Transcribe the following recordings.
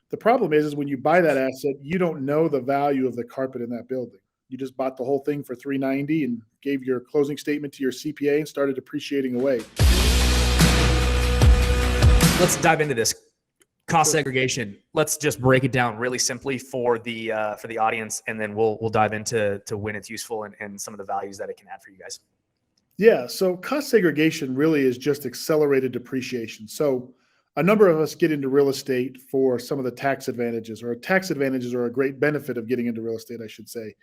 The problem is when you buy that asset, you don't know the value of the carpet in that building. You just bought the whole thing for $390 and gave your closing statement to your CPA and started depreciating away. Let's dive into this cost segregation. Let's just break it down really simply for the audience, and then we'll dive into when it's useful and some of the values that it can add for you guys. Yeah, so cost segregation really is just accelerated depreciation. So a number of us get into real estate for some of the tax advantages, or tax advantages are a great benefit of getting into real estate, I should say.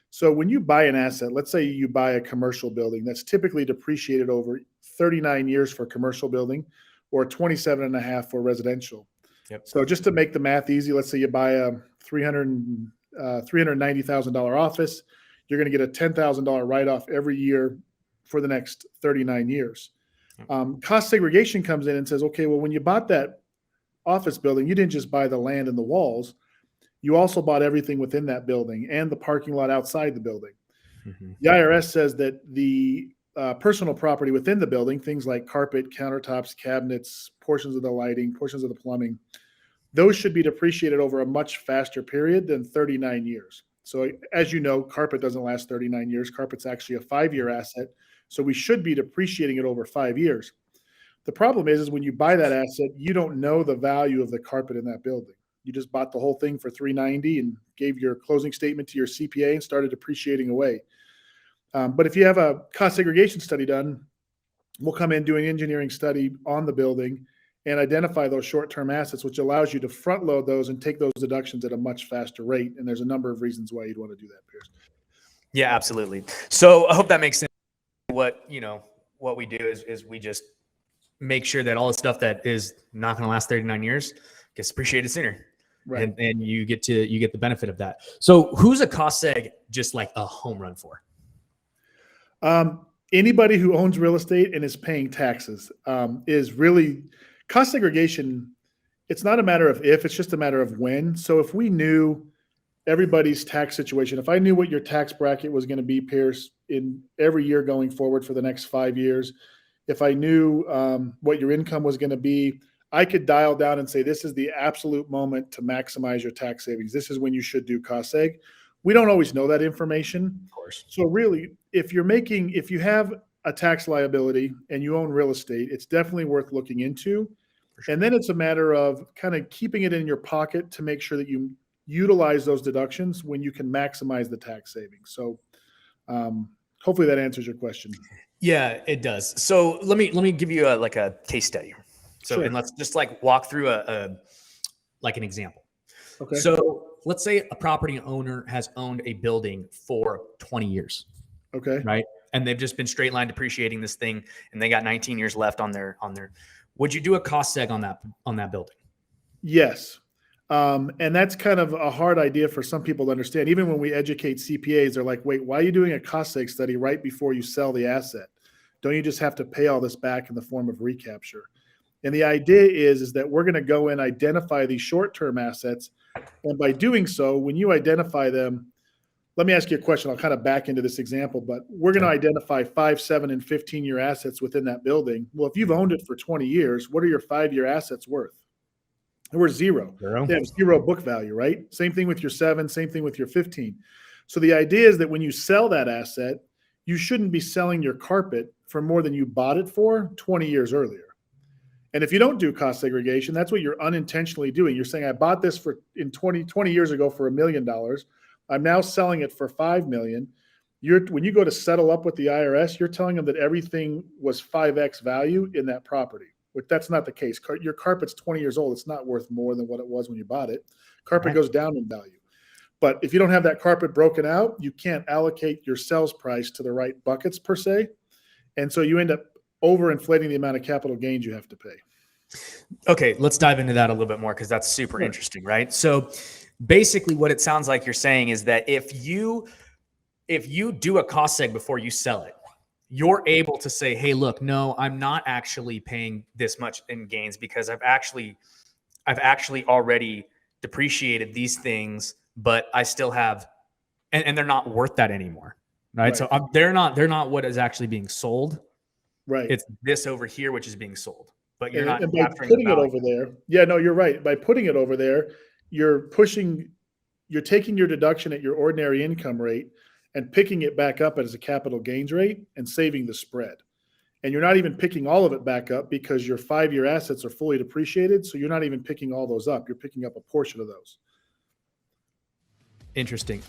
So when you buy an asset, let's say you buy a commercial building that's typically depreciated over 39 years for a commercial building or 27 and a half for residential. Yep. So just to make the math easy, let's say you buy a $390,000 office, you're going to get a $10,000 write-off every year for the next 39 years. Cost segregation comes in and says, okay, well, when you bought that office building, you didn't just buy the land and the walls. You also bought everything within that building and the parking lot outside the building. Mm-hmm. The IRS says that the personal property within the building, things like carpet, countertops, cabinets, portions of the lighting, portions of the plumbing, those should be depreciated over a much faster period than 39 years. So as you know, carpet doesn't last 39 years. Carpet's actually a 5-year asset. So we should be depreciating it over 5 years. The problem is when you buy that asset, you don't know the value of the carpet in that building. You just bought the whole thing for $390 and gave your closing statement to your CPA and started depreciating away. But if you have a cost segregation study done, we'll come in, do an engineering study on the building and identify those short-term assets, which allows you to front load those and take those deductions at a much faster rate. And there's a number of reasons why you'd want to do that, Pierce. Yeah, absolutely. So I hope that makes sense. What we do is we just make sure that all the stuff that is not going to last 39 years gets depreciated sooner. Right. And you get the benefit of that. So who's a cost seg just like a home run for? Anybody who owns real estate and is paying taxes is really cost segregation. It's not a matter of if, it's just a matter of when. So if we knew everybody's tax situation, if I knew what your tax bracket was going to be, Pierce, in every year going forward for the next 5 years, if I knew what your income was going to be, I could dial down and say, this is the absolute moment to maximize your tax savings. This is when you should do cost seg. We don't always know that information. Of course. So really, if you have a tax liability and you own real estate, it's definitely worth looking into. Sure. And then it's a matter of kind of keeping it in your pocket to make sure that you utilize those deductions when you can maximize the tax savings. So hopefully that answers your question. Yeah, it does. So let me give you a case study. So, sure. And let's just walk through an example. Okay. So let's say a property owner has owned a building for 20 years. Okay. Right. And they've just been straight line depreciating this thing and they got 19 years left on their, would you do a cost seg on that building? Yes. And that's kind of a hard idea for some people to understand. Even when we educate CPAs, they're like, wait, why are you doing a cost seg study right before you sell the asset? Don't you just have to pay all this back in the form of recapture? And the idea is that we're going to go and identify these short-term assets. And by doing so, when you identify them, let me ask you a question. I'll kind of back into this example, but we're going to identify 5, 7, and 15-year assets within that building. Well, if you've owned it for 20 years, what are your 5-year assets worth? They're worth zero. They have zero book value, right? Same thing with your 7, same thing with your 15. So the idea is that when you sell that asset, you shouldn't be selling your carpet for more than you bought it for 20 years earlier. And if you don't do cost segregation, that's what you're unintentionally doing. You're saying, I bought this 20 years ago for $1 million. I'm now selling it for $5 million. When you go to settle up with the IRS, you're telling them that everything was 5x value in that property, but that's not the case. Your carpet's 20 years old. It's not worth more than what it was when you bought it. Carpet goes down in value. But if you don't have that carpet broken out, you can't allocate your sales price to the right buckets per se. And so you end up overinflating the amount of capital gains you have to pay. Okay, let's dive into that a little bit more because that's super interesting, right? So basically what it sounds like you're saying is that if you do a cost seg before you sell it, you're able to say, hey, look, no, I'm not actually paying this much in gains because I've actually already depreciated these things, but I still have, and they're not worth that anymore, right? So they're not what is actually being sold. Right. It's this over here, which is being sold, but you're not by putting it over there. Yeah, no, you're right. By putting it over there, you're taking your deduction at your ordinary income rate and picking it back up as a capital gains rate and saving the spread. And you're not even picking all of it back up because your 5-year assets are fully depreciated. So you're not even picking all those up. You're picking up a portion of those. Interesting.